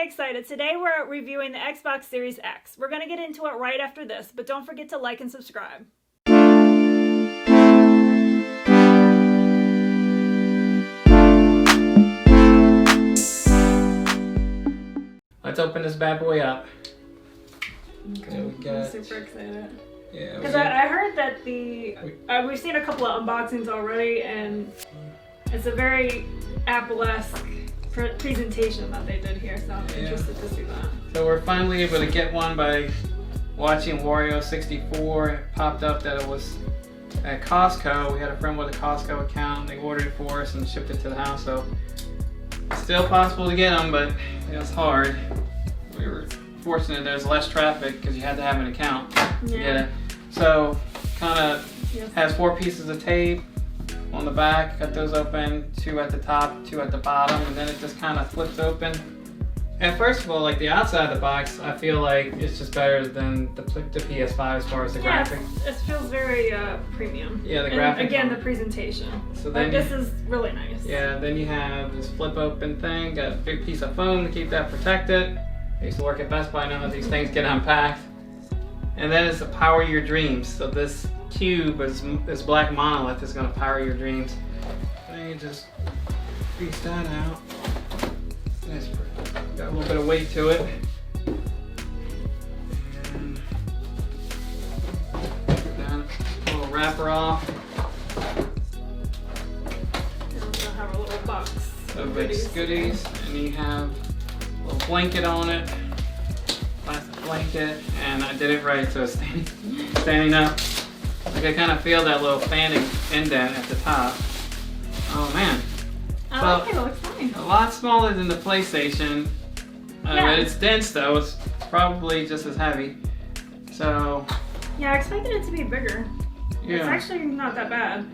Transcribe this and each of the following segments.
really excited. Today we're reviewing the Xbox Series X. We're going to get into it right after this, but don't forget to like and subscribe. Let's open this bad boy up. Okay, we got... I'm super excited. Yeah. Because I heard that we've seen a couple of unboxings already, and it's a very Apple-esque presentation that they did here, so I'm interested to see that. So we're finally able to get one by watching Wario64. It popped up that it was at Costco. We had a friend with a Costco account. They ordered it for us and shipped it to the house. So it's still possible to get them, but it's hard. We were fortunate there's less traffic because you had to have an account to get it. So kind of has 4 pieces of tape on the back. Cut those open, 2 at the top, 2 at the bottom, and then it just kind of flips open. And first of all, like the outside of the box, I feel like it's just better than the PS5 as far as the graphics. It feels very premium. Yeah, the graphics. And again, the presentation. So then this is really nice. Yeah, then you have this flip open thing. Got a big piece of foam to keep that protected. I used to work at Best Buy. I know how these things get unpacked. And then it's to power your dreams. So this cube, this black monolith, is going to power your dreams. Then you just piece that out. Nice. Got a little bit of weight to it. And then a little wrapper off. And we'll have a little box of goodies. And you have a little blanket on it. Plastic blanket. And I did it right, so it's standing up. Like I kind of feel that little fanning indent at the top. Oh man. I like it, it looks fine. A lot smaller than the PlayStation. But it's dense though, it's probably just as heavy. So... yeah, I expected it to be bigger. Yeah. It's actually not that bad.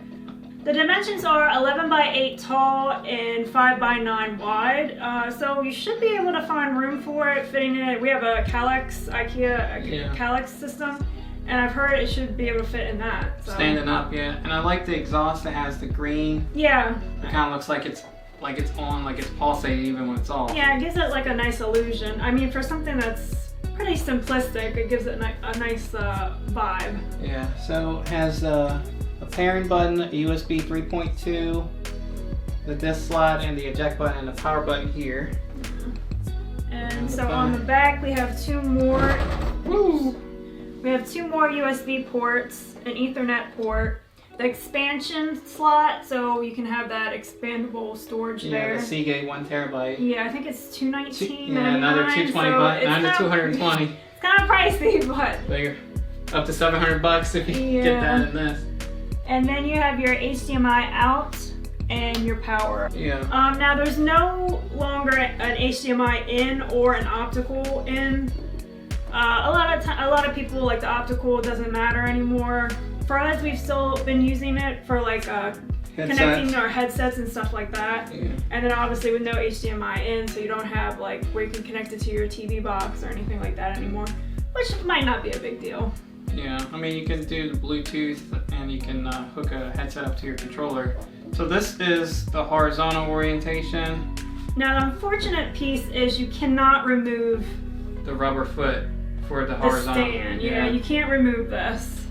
The dimensions are 11 by 8 tall and 5 by 9 wide. So you should be able to find room for it fitting in. We have a IKEA Calyx system. And I've heard it should be able to fit in that. So. Standing up, yeah. And I like the exhaust that has the green. Yeah. It kind of looks like it's on, like it's pulsating even when it's off. Yeah, it gives it like a nice illusion. I mean, for something that's pretty simplistic, it gives it a nice vibe. Yeah, so it has a pairing button, a USB 3.2, the disc slot, and the eject button, and the power button here. And so on the back, we have 2 more. Woo! We have 2 more USB ports, an Ethernet port, the expansion slot, so you can have that expandable storage there. Yeah, the Seagate 1 terabyte. Yeah, I think it's $219. Yeah, another 220 bucks, another 220. It's kind of pricey, but bigger. Up to $700 if you get that in this. And then you have your HDMI out and your power. Yeah. Now there's no longer an HDMI in or an optical in. A lot of people like the optical doesn't matter anymore. For us, we've still been using it for like connecting our headsets and stuff like that. Yeah. And then obviously with no HDMI in, so you don't have like where you can connect it to your TV box or anything like that anymore, which might not be a big deal. Yeah, I mean you can do the Bluetooth and you can hook a headset up to your controller. So this is the horizontal orientation. Now the unfortunate piece is you cannot remove the rubber foot for the horizontal. Stand. Yeah, you can't remove this.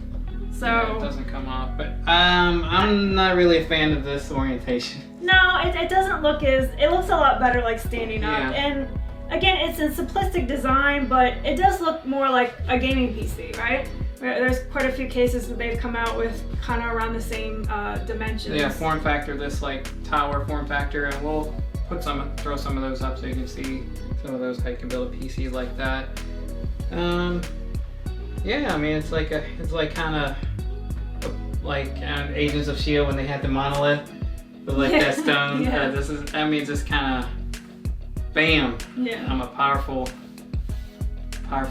So yeah, it doesn't come off. But I'm not really a fan of this orientation. No, it doesn't look it looks a lot better like standing up. And again, it's a simplistic design, but it does look more like a gaming PC, right? There's quite a few cases that they've come out with kind of around the same dimensions. Yeah, form factor, this like tower form factor, and we'll throw some of those up so you can see some of those how you can build a PC like that. Yeah, I mean it's like kind of like Agents of S.H.I.E.L.D. when they had the monolith, but like that stone. This is, I mean, just kind of, bam. Yeah. I'm a powerful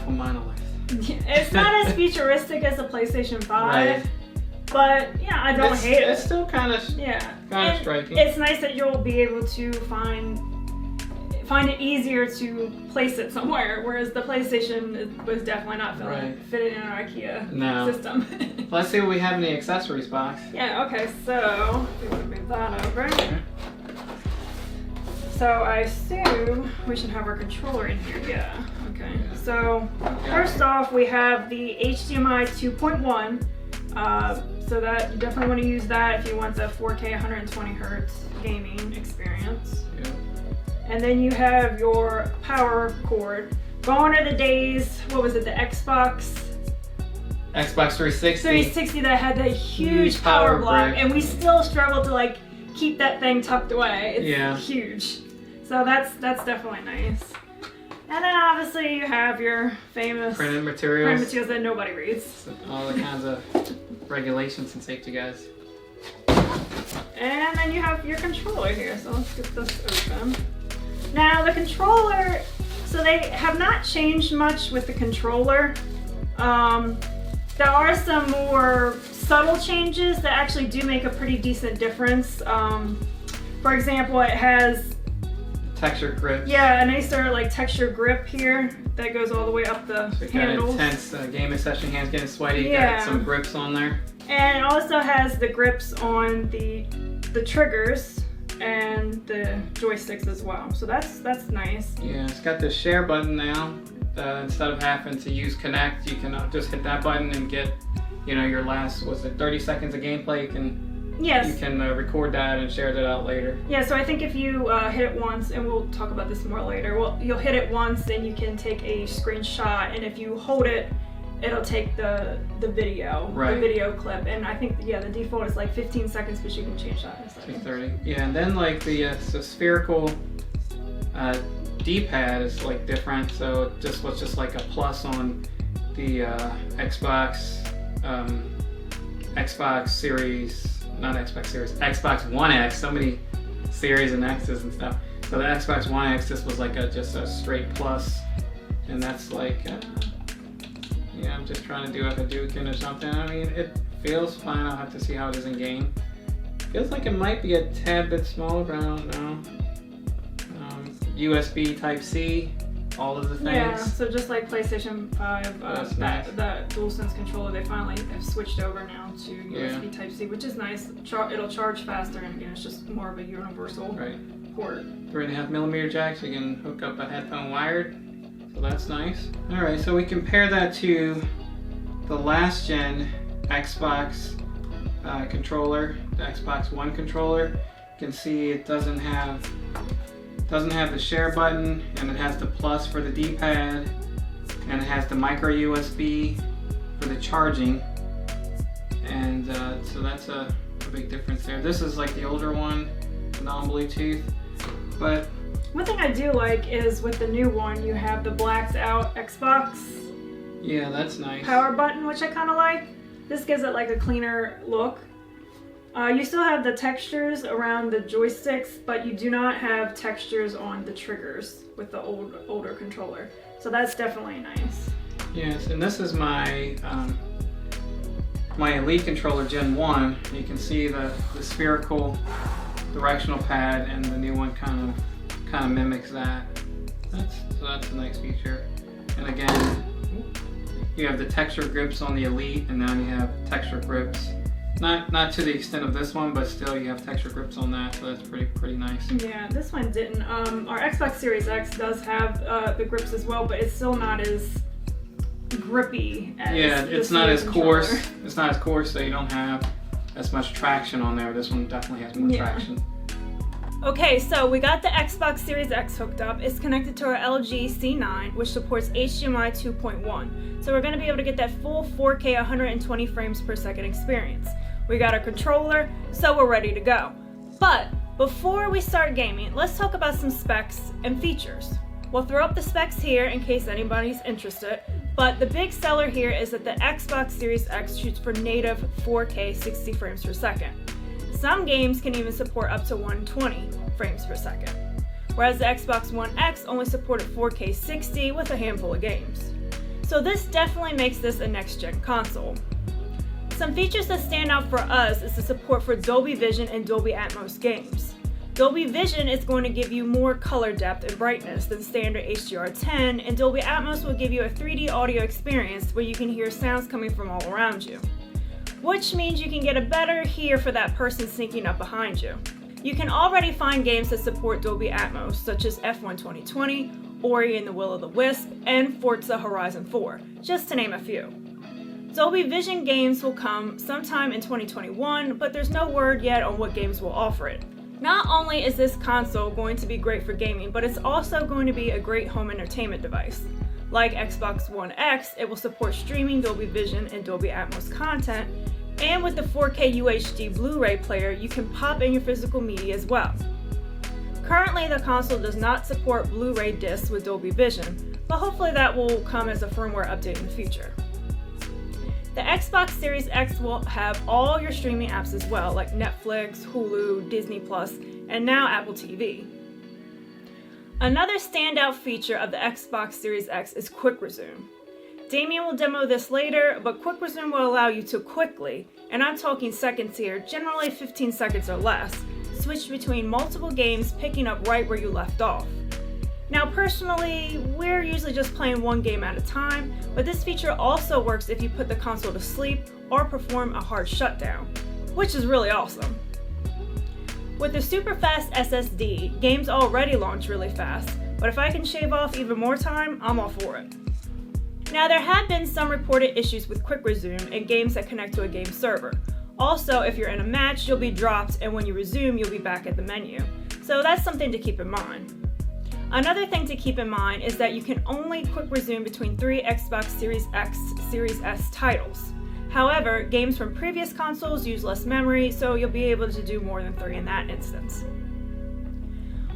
monolith. It's not as futuristic as the PlayStation 5, right. But yeah, I don't hate it. It's still kind of striking. It's nice that you'll be able to find it easier to place it somewhere, whereas the PlayStation was definitely not fitting in our IKEA system. Let's see what we have in the accessories box. Yeah, okay, so we want to move that over. So I assume we should have our controller in here. Yeah. Okay. So first off, we have the HDMI 2.1. So that you definitely want to use that if you want the 4K 120 hertz gaming experience. Yeah. And then you have your power cord. Gone are the days, what was it, the Xbox 360. 360 that had that huge power block, and we still struggle to like keep that thing tucked away. It's huge. So that's definitely nice. And then obviously you have your famous printed materials that nobody reads. All the kinds of regulations and safety guides. And then you have your controller here. So let's get this open. Now the controller, so they have not changed much with the controller. There are some more subtle changes that actually do make a pretty decent difference. For example, it has texture grip. Yeah, a nicer like texture grip here that goes all the way up the handles. Got intense gaming session, hands getting sweaty. Got some grips on there. And it also has the grips on the triggers and the joysticks as well. So that's nice. Yeah, it's got the share button now. Instead of having to use Connect, you can just hit that button and get, your last 30 seconds of gameplay. You can record that and share that out later. Yeah, so I think if you hit it once, and we'll talk about this more later, you'll hit it once, then you can take a screenshot, and if you hold it, it'll take the video, the video clip, and I think the default is like 15 seconds, but you can change that. To 30. Yeah, and then like the spherical D-pad is like different, so it just was just like a plus on the Xbox Series, not Xbox Series, Xbox One X. So many series and X's and stuff. So the Xbox One X, this was like just a straight plus, and that's like. I'm just trying to do a Hadouken or something. I mean, it feels fine. I'll have to see how it is in game. Feels like it might be a tad bit smaller, but I don't know. USB Type-C, all of the things. Yeah, so just like PlayStation 5, nice. that DualSense controller, they finally have switched over now to USB Type-C, which is nice. It'll charge faster, and again, it's just more of a universal port. 3.5mm jacks, you can hook up a headphone wired. So that's nice. Alright, so we compare that to the last gen Xbox controller, the Xbox One controller. You can see it doesn't have the share button, and it has the plus for the D-pad, and it has the micro USB for the charging, and so that's a big difference there. This is like the older one, non-Bluetooth, but one thing I do like is with the new one, you have the blacked out Xbox. Yeah, that's nice. Power button, which I kind of like. This gives it like a cleaner look. You still have the textures around the joysticks, but you do not have textures on the triggers with the older controller. So that's definitely nice. Yes, and this is my my Elite controller Gen 1. You can see the spherical directional pad, and the new one kind of mimics that. That's a nice feature. And again, you have the texture grips on the Elite, and now you have texture grips. Not to the extent of this one, but still you have texture grips on that, so that's pretty nice. Yeah, this one didn't. Our Xbox Series X does have the grips as well, but it's still not as grippy as it's not as coarse. It's not as coarse, so you don't have as much traction on there. This one definitely has more traction. Okay, so we got the Xbox Series X hooked up. It's connected to our LG C9, which supports HDMI 2.1. So we're going to be able to get that full 4K 120 frames per second experience. We got our controller, so we're ready to go. But before we start gaming, let's talk about some specs and features. We'll throw up the specs here in case anybody's interested, but the big seller here is that the Xbox Series X shoots for native 4K 60 frames per second. Some games can even support up to 120 frames per second, whereas the Xbox One X only supported 4K 60 with a handful of games. So this definitely makes this a next-gen console. Some features that stand out for us is the support for Dolby Vision and Dolby Atmos games. Dolby Vision is going to give you more color depth and brightness than standard HDR10, and Dolby Atmos will give you a 3D audio experience where you can hear sounds coming from all around you, which means you can get a better hear for that person sneaking up behind you. You can already find games that support Dolby Atmos, such as F1 2020, Ori and the Will of the Wisp, and Forza Horizon 4, just to name a few. Dolby Vision games will come sometime in 2021, but there's no word yet on what games will offer it. Not only is this console going to be great for gaming, but it's also going to be a great home entertainment device. Like Xbox One X, it will support streaming Dolby Vision and Dolby Atmos content, and with the 4K UHD Blu-ray player, you can pop in your physical media as well. Currently, the console does not support Blu-ray discs with Dolby Vision, but hopefully that will come as a firmware update in the future. The Xbox Series X will have all your streaming apps as well, like Netflix, Hulu, Disney+, and now Apple TV. Another standout feature of the Xbox Series X is Quick Resume. Damien will demo this later, but Quick Resume will allow you to quickly, and I'm talking seconds here, generally 15 seconds or less, switch between multiple games, picking up right where you left off. Now personally, we're usually just playing one game at a time, but this feature also works if you put the console to sleep or perform a hard shutdown, which is really awesome. With the super fast SSD, games already launch really fast, but if I can shave off even more time, I'm all for it. Now there have been some reported issues with Quick Resume in games that connect to a game server. Also, if you're in a match, you'll be dropped, and when you resume, you'll be back at the menu. So that's something to keep in mind. Another thing to keep in mind is that you can only quick resume between 3 Xbox Series X, Series S titles. However, games from previous consoles use less memory, so you'll be able to do more than 3 in that instance.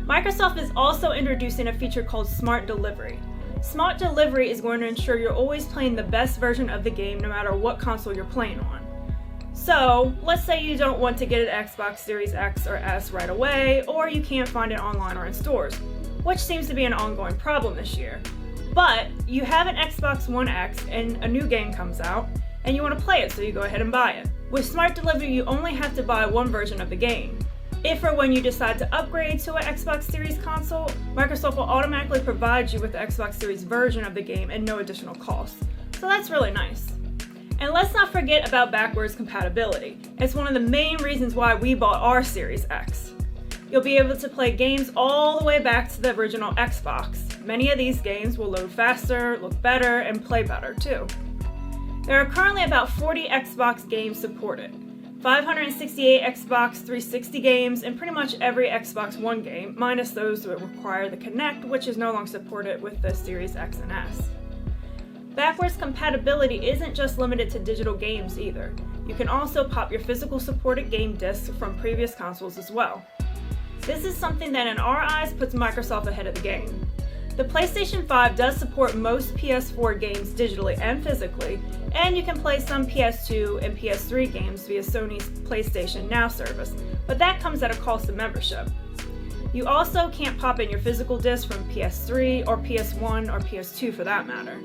Microsoft is also introducing a feature called Smart Delivery. Smart Delivery is going to ensure you're always playing the best version of the game no matter what console you're playing on. So, let's say you don't want to get an Xbox Series X or S right away, or you can't find it online or in stores, which seems to be an ongoing problem this year. But you have an Xbox One X and a new game comes out, and you want to play it, so you go ahead and buy it. With Smart Delivery, you only have to buy one version of the game. If or when you decide to upgrade to an Xbox Series console, Microsoft will automatically provide you with the Xbox Series version of the game at no additional cost. So that's really nice. And let's not forget about backwards compatibility. It's one of the main reasons why we bought our Series X. You'll be able to play games all the way back to the original Xbox. Many of these games will load faster, look better, and play better too. There are currently about 40 Xbox games supported, 568 Xbox 360 games, and pretty much every Xbox One game, minus those that require the Kinect, which is no longer supported with the Series X and S. Backwards compatibility isn't just limited to digital games either. You can also pop your physical supported game discs from previous consoles as well. This is something that in our eyes puts Microsoft ahead of the game. The PlayStation 5 does support most PS4 games digitally and physically, and you can play some PS2 and PS3 games via Sony's PlayStation Now service, but that comes at a cost of membership. You also can't pop in your physical disc from PS3 or PS1 or PS2 for that matter.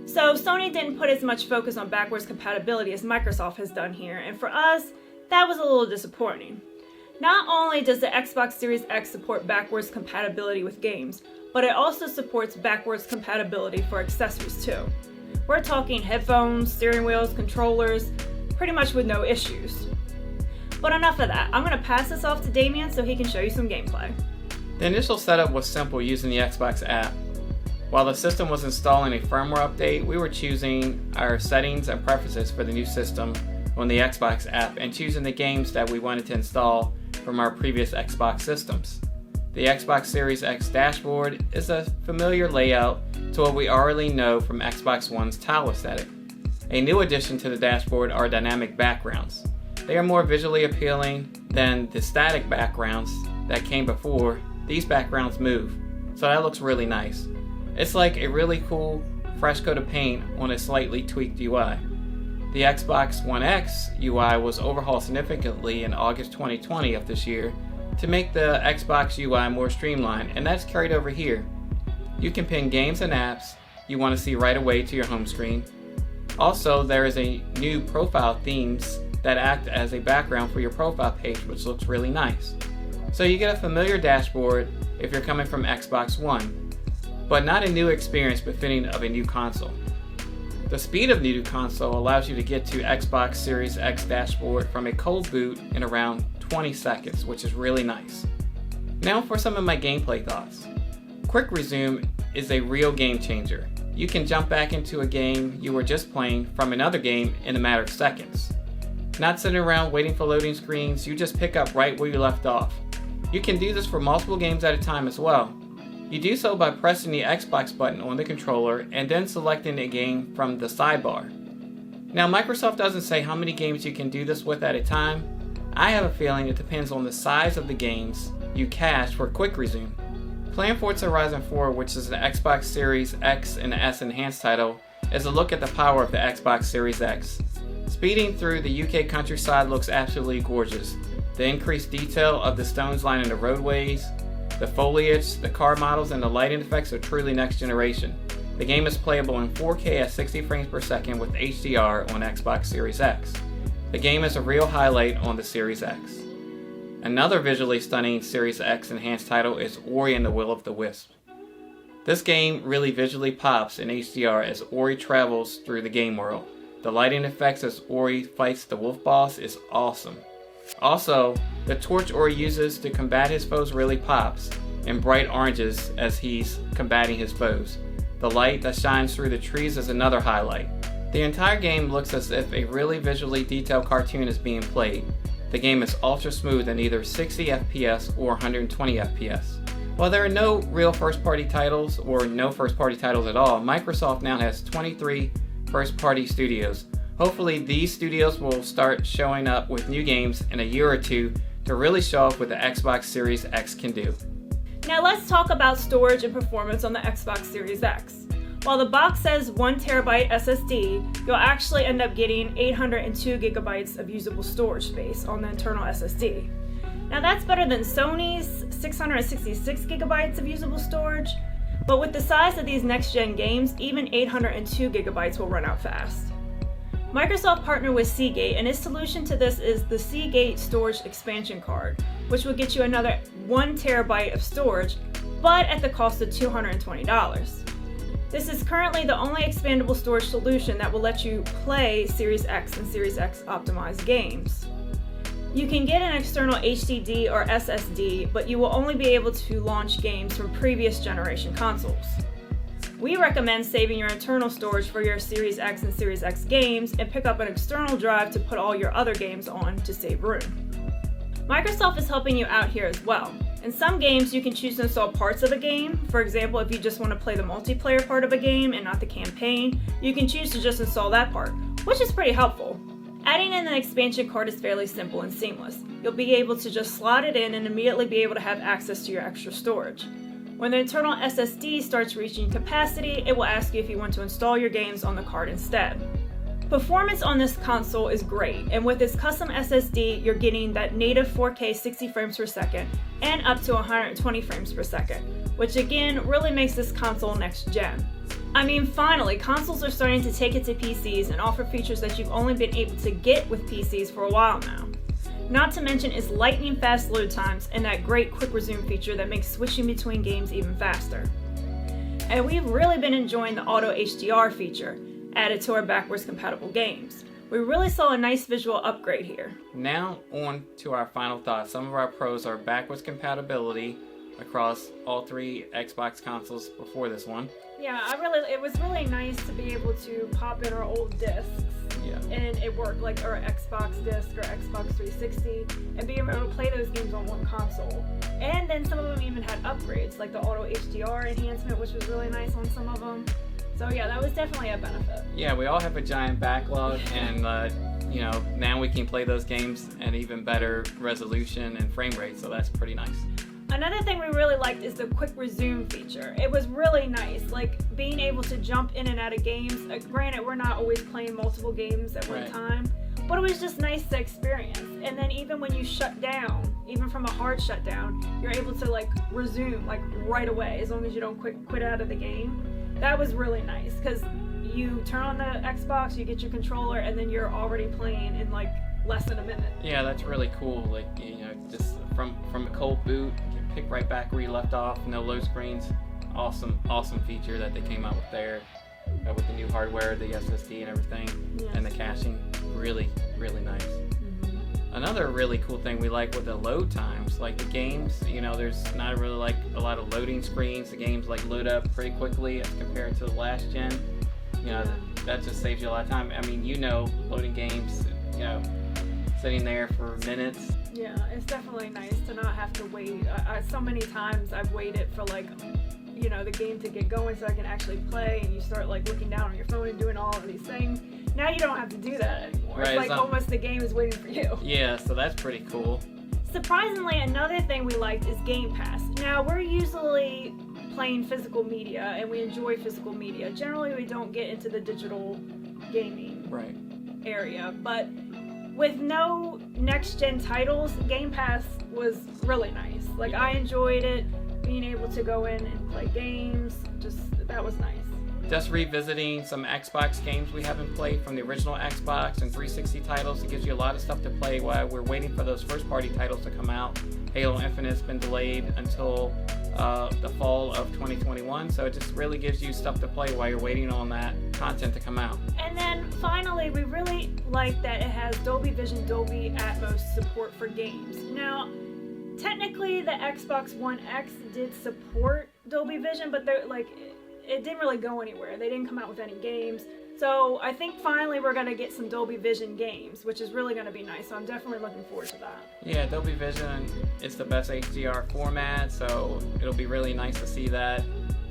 So Sony didn't put as much focus on backwards compatibility as Microsoft has done here, and for us, that was a little disappointing. Not only does the Xbox Series X support backwards compatibility with games, but it also supports backwards compatibility for accessories too. We're talking headphones, steering wheels, controllers, pretty much with no issues. But enough of that, I'm going to pass this off to Damien so he can show you some gameplay. The initial setup was simple using the Xbox app. While the system was installing a firmware update, we were choosing our settings and preferences for the new system on the Xbox app and choosing the games that we wanted to install from our previous Xbox systems. The Xbox Series X dashboard is a familiar layout to what we already know from Xbox One's tile aesthetic. A new addition to the dashboard are dynamic backgrounds. They are more visually appealing than the static backgrounds that came before. These backgrounds move, so that looks really nice. It's like a really cool, fresh coat of paint on a slightly tweaked UI. The Xbox One X UI was overhauled significantly in August 2020 of this year to make the Xbox UI more streamlined, and that's carried over here. You can pin games and apps you want to see right away to your home screen. Also, there is a new profile themes that act as a background for your profile page, which looks really nice. So you get a familiar dashboard if you're coming from Xbox One, but not a new experience befitting of a new console. The speed of the new console allows you to get to Xbox Series X dashboard from a cold boot in around 20 seconds, which is really nice. Now for some of my gameplay thoughts. Quick Resume is a real game changer. You can jump back into a game you were just playing from another game in a matter of seconds. Not sitting around waiting for loading screens, you just pick up right where you left off. You can do this for multiple games at a time as well. You do so by pressing the Xbox button on the controller and then selecting a game from the sidebar. Now Microsoft doesn't say how many games you can do this with at a time. I have a feeling it depends on the size of the games you cache for Quick Resume. Playing Forza Horizon 4, which is an Xbox Series X and S enhanced title, is a look at the power of the Xbox Series X. Speeding through the UK countryside looks absolutely gorgeous. The increased detail of the stones lining the roadways, the foliage, the car models, and the lighting effects are truly next generation. The game is playable in 4K at 60 frames per second with HDR on Xbox Series X. The game is a real highlight on the Series X. Another visually stunning Series X enhanced title is Ori and the Will of the Wisp. This game really visually pops in HDR as Ori travels through the game world. The lighting effects as Ori fights the wolf boss is awesome. Also, the torch Ori uses to combat his foes really pops, in bright oranges as he's combating his foes. The light that shines through the trees is another highlight. The entire game looks as if a really visually detailed cartoon is being played. The game is ultra smooth in either 60 FPS or 120 FPS. While there are no real first-party titles or no first-party titles at all, Microsoft now has 23 first-party studios. Hopefully these studios will start showing up with new games in a year or two to really show off what the Xbox Series X can do. Now let's talk about storage and performance on the Xbox Series X. While the box says 1TB SSD, you'll actually end up getting 802 gigabytes of usable storage space on the internal SSD. Now that's better than Sony's 666 gigabytes of usable storage, but with the size of these next-gen games, even 802 gigabytes will run out fast. Microsoft partnered with Seagate, and its solution to this is the Seagate Storage Expansion Card, which will get you another 1 terabyte of storage, but at the cost of $220. This is currently the only expandable storage solution that will let you play Series X and Series X optimized games. You can get an external HDD or SSD, but you will only be able to launch games from previous generation consoles. We recommend saving your internal storage for your Series X and Series X games and pick up an external drive to put all your other games on to save room. Microsoft is helping you out here as well. In some games, you can choose to install parts of a game. For example, if you just want to play the multiplayer part of a game and not the campaign, you can choose to just install that part, which is pretty helpful. Adding in an expansion card is fairly simple and seamless. You'll be able to just slot it in and immediately be able to have access to your extra storage. When the internal SSD starts reaching capacity, it will ask you if you want to install your games on the card instead. Performance on this console is great, and with its custom SSD, you're getting that native 4K 60 frames per second and up to 120 frames per second, which again really makes this console next gen. I mean, finally, consoles are starting to take it to PCs and offer features that you've only been able to get with PCs for a while now. Not to mention its lightning fast load times and that great quick resume feature that makes switching between games even faster. And we've really been enjoying the auto HDR feature added to our backwards compatible games. We really saw a nice visual upgrade here. Now on to our final thoughts. Some of our pros are backwards compatibility across all three Xbox consoles before this one. Yeah, it was really nice to be able to pop in our old discs. Yeah. And it worked like our Xbox disc or Xbox 360 and being able to play those games on one console. And then some of them even had upgrades like the auto HDR enhancement, which was really nice on some of them. So yeah, that was definitely a benefit. Yeah, we all have a giant backlog, and now we can play those games at even better resolution and frame rate, so that's pretty nice. Another thing we really liked is the quick resume feature. It was really nice, like being able to jump in and out of games. Granted, we're not always playing multiple games at one time, but it was just nice to experience. And then even when you shut down, even from a hard shutdown, you're able to like resume like right away as long as you don't quit out of the game. That was really nice because you turn on the Xbox, you get your controller, and then you're already playing in like less than a minute. Yeah, that's really cool. Like, just from a cold boot, you can pick right back where you left off. No load screens. Awesome feature that they came out with there with the new hardware, the SSD and everything, and the caching. Really nice. Another really cool thing we like with the load times, like the games, you know, there's not really like a lot of loading screens. The games like load up pretty quickly as compared to the last gen. You know, that just saves you a lot of time. I mean, you know, loading games, you know, sitting there for minutes. Yeah, it's definitely nice to not have to wait. So many times I've waited for like, you know, the game to get going so I can actually play, and you start like looking down on your phone and doing all of these things. Now you don't have to do that anymore. Right, it's like almost the game is waiting for you. Yeah, so that's pretty cool. Surprisingly, another thing we liked is Game Pass. Now, we're usually playing physical media, and we enjoy physical media. Generally, we don't get into the digital gaming area, but with no next-gen titles, Game Pass was really nice. Like, I enjoyed it, being able to go in and play games, that was nice. Just revisiting some Xbox games we haven't played from the original Xbox and 360 titles. It gives you a lot of stuff to play while we're waiting for those first-party titles to come out. Halo Infinite's been delayed until the fall of 2021, so it just really gives you stuff to play while you're waiting on that content to come out. And then finally, we really like that it has Dolby Vision, Dolby Atmos support for games. Now, technically, the Xbox One X did support Dolby Vision, but it didn't really go anywhere. They didn't come out with any games. So I think finally we're going to get some Dolby Vision games, which is really going to be nice. So I'm definitely looking forward to that. Yeah, Dolby Vision is the best HDR format, so it'll be really nice to see that,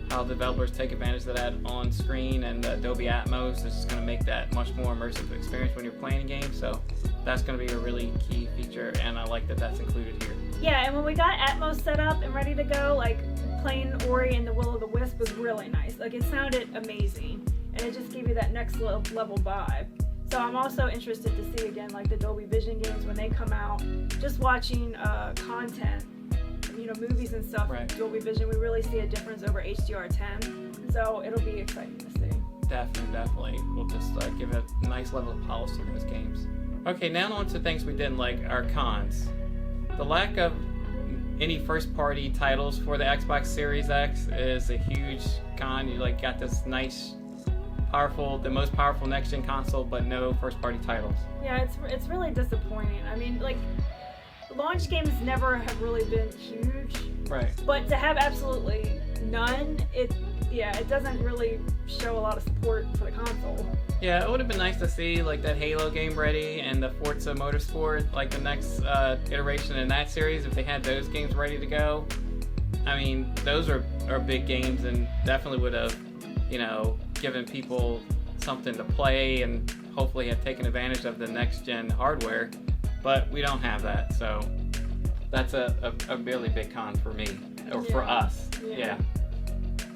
how developers take advantage of that on screen, and Dolby Atmos is just going to make that much more immersive experience when you're playing a game. So that's going to be a really key feature, and I like that that's included here. Yeah, and when we got Atmos set up and ready to go, like playing Ori and the Will of the Wisp was really nice. Like, it sounded amazing, and it just gave you that next level vibe. So I'm also interested to see again like the Dolby Vision games when they come out. Just watching content, you know, movies and stuff, Dolby Vision, we really see a difference over HDR10. So it'll be exciting to see. Definitely. We'll just give it a nice level of polish in those games. Okay, now on to things we didn't like, our cons. The lack of any first-party titles for the Xbox Series X is a huge con. You got this nice, powerful, the most powerful next-gen console, but no first-party titles. Yeah, it's really disappointing. I mean, launch games never have really been huge. Right. But to have absolutely none, it doesn't really show a lot of support for the console. Yeah, it would have been nice to see that Halo game ready and the Forza Motorsport, the next iteration in that series, if they had those games ready to go. I mean, those are big games and definitely would have, given people something to play and hopefully have taken advantage of the next gen hardware. But we don't have that, so that's a really big con for me, or for us. Yeah.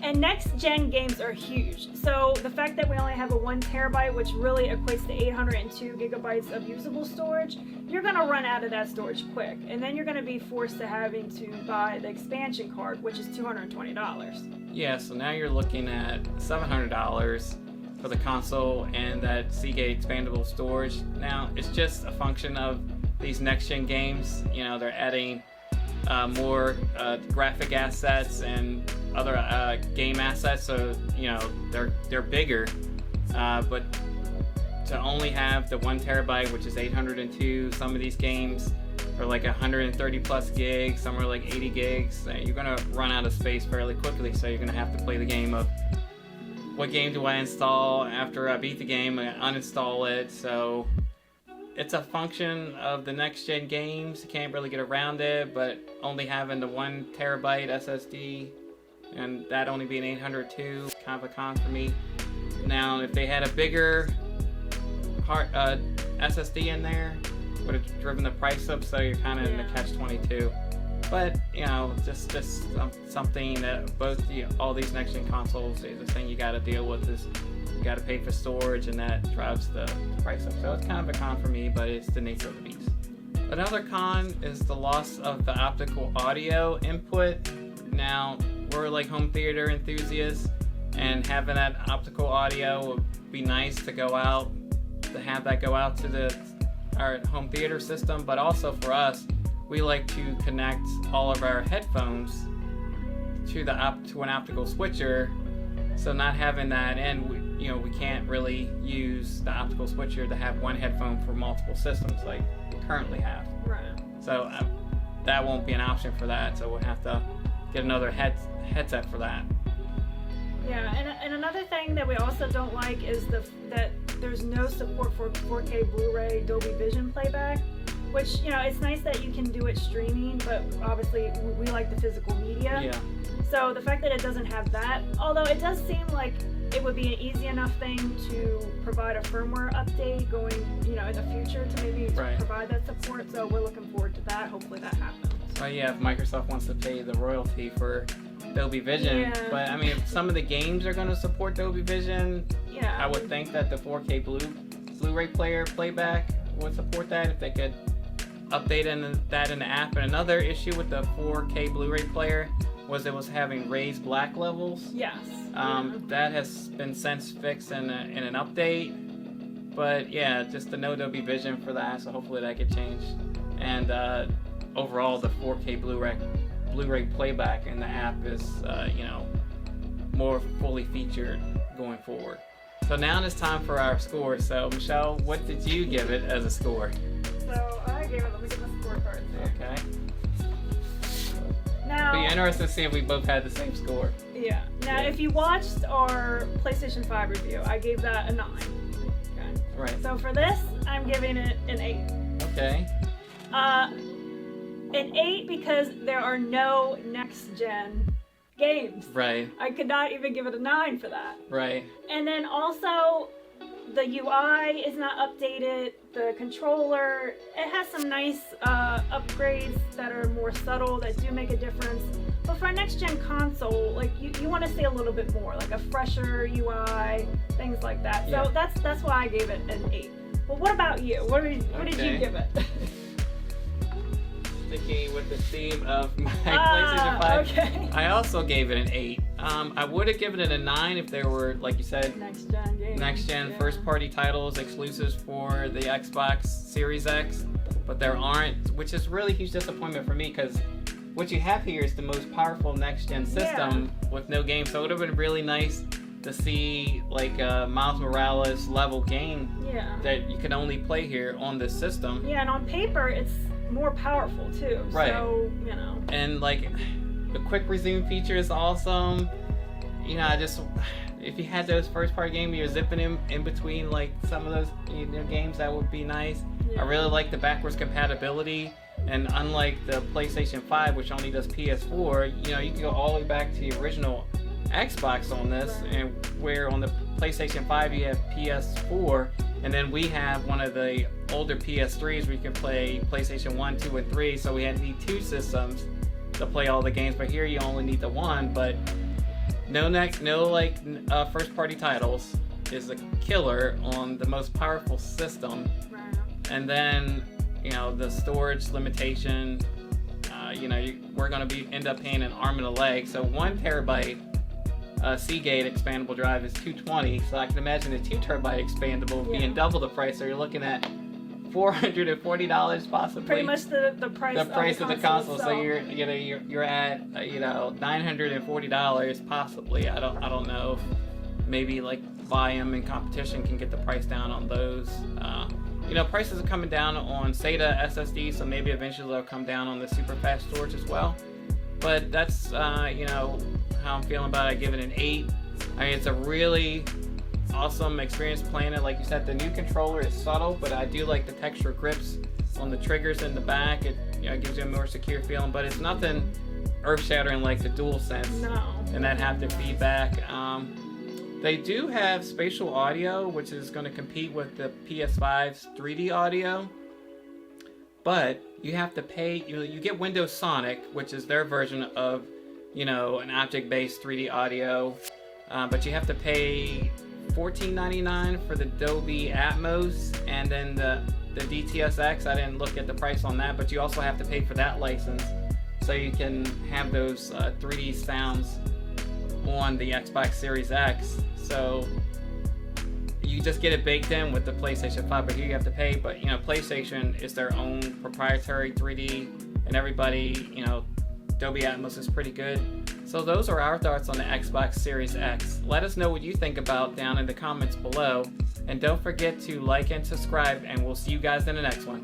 And next-gen games are huge. So the fact that we only have a 1 terabyte, which really equates to 802 gigabytes of usable storage, you're going to run out of that storage quick. And then you're going to be forced to having to buy the expansion card, which is $220. Yeah, so now you're looking at $700 for the console and that Seagate expandable storage. Now, it's just a function of these next-gen games. They're adding more graphic assets and other game assets, so they're bigger, but to only have the 1 terabyte, which is 802, some of these games are 130 plus gigs, some are 80 gigs. You're gonna run out of space fairly quickly, so you're gonna have to play the game of what game do I install after I beat the game and uninstall it. So it's a function of the next gen games. You can't really get around it, but only having the 1 terabyte SSD and that only being 802, kind of a con for me. Now, if they had a bigger SSD in there, would have driven the price up, so you're kind of in the catch-22. But just something that all these next gen consoles, the thing you got to deal with is you got to pay for storage, and that drives the price up. So it's kind of a con for me, but it's the nature of the beast. Another con is the loss of the optical audio input. Now, we're home theater enthusiasts, and having that optical audio would be nice to go out, to have that go out to our home theater system. But also for us, we like to connect all of our headphones to an optical switcher. So not having that, and we can't really use the optical switcher to have one headphone for multiple systems. currently have. Right. So that won't be an option for that. So we'll have to get another headset for that. Yeah, and another thing that we also don't like is that there's no support for 4K Blu-ray Dolby Vision playback, which, you know, it's nice that you can do it streaming, but obviously we like the physical media. Yeah. So the fact that it doesn't have that, although it does seem like it would be an easy enough thing to provide a firmware update going, you know, in the future to maybe provide that support. So we're looking forward to that. Hopefully that happens. So yeah, if Microsoft wants to pay the royalty for Dolby Vision, but I mean, if some of the games are going to support Dolby Vision, I would think that the 4K Blu-ray player playback would support that if they could update that in the app. And another issue with the 4K Blu-ray player was it was having raised black levels. Yes. That has been since fixed in an update. But yeah, just the no Dolby Vision for that, so hopefully that could change. And overall, the 4K Blu-ray playback in the app is, you know, more fully featured going forward. So now it's time for our score. So Michelle, what did you give it as a score? So I gave it, let me get my scorecard there. Okay. Now, be interested to see if we both had the same score. Yeah. Now, if you watched our PlayStation 5 review, I gave that a 9. Okay. Right. So for this, I'm giving it an 8. Okay. An 8 because there are no next-gen games. Right. I could not even give it a 9 for that. Right. And then also, the UI is not updated. The controller, it has some nice upgrades that are more subtle that do make a difference. But for a next-gen console, like you want to see a little bit more, like a fresher UI, things like that. Yeah. So that's why I gave it an 8. Well, what about you? What did you give it? Sticking with the theme of my PlayStation 5, okay. I also gave it an 8. I would have given it a 9 if there were, like you said, next-gen games. Next-gen first-party titles exclusives for the Xbox Series X, but there aren't, which is really a huge disappointment for me because what you have here is the most powerful next-gen system with no game. So it would have been really nice to see like a Miles Morales level game that you can only play here on this system. Yeah, and on paper it's more powerful too. Right. So, you know. And like the quick resume feature is awesome. You know, if you had those first party games, you're zipping in between like some of those games, that would be nice. I really like the backwards compatibility, and unlike the PlayStation 5, which only does PS4, you know, you can go all the way back to the original Xbox on this, and where on the PlayStation 5 you have PS4, and then we have one of the older PS3s where you can play PlayStation 1, 2, and 3, so we need 2 systems to play all the games, but here you only need the one. But no first party titles is a killer on the most powerful system. And then, you know, the storage limitation, you know, we're going to end up paying an arm and a leg. So 1 terabyte Seagate expandable drive is $220, so I can imagine a 2 terabyte expandable being double the price. So you're looking at $440 possibly. Pretty much the price of the console. So you're at $940 possibly. I don't know if maybe like Volume and competition can get the price down on those. You know, prices are coming down on SATA SSD, so maybe eventually they'll come down on the super fast storage as well. But that's you know, how I'm feeling about it. I give it an 8. I mean, it's a really awesome experience playing it. Like you said, the new controller is subtle, but I do like the texture grips on the triggers in the back. It, you know, gives you a more secure feeling, but it's nothing earth-shattering like the DualSense and that haptic feedback. They do have spatial audio, which is going to compete with the PS5's 3D audio, but you have to pay. You get Windows Sonic, which is their version of, you know, an object-based 3D audio, but you have to pay $14.99 for the Dolby Atmos, and then the DTSX. I didn't look at the price on that, but you also have to pay for that license, so you can have those 3D sounds on the Xbox Series X. So you just get it baked in with the PlayStation 5, but here you have to pay. But, you know, PlayStation is their own proprietary 3D, and everybody, you know, Dolby Atmos is pretty good. So those are our thoughts on the Xbox Series X. Let us know what you think about down in the comments below, and don't forget to like and subscribe, and we'll see you guys in the next one.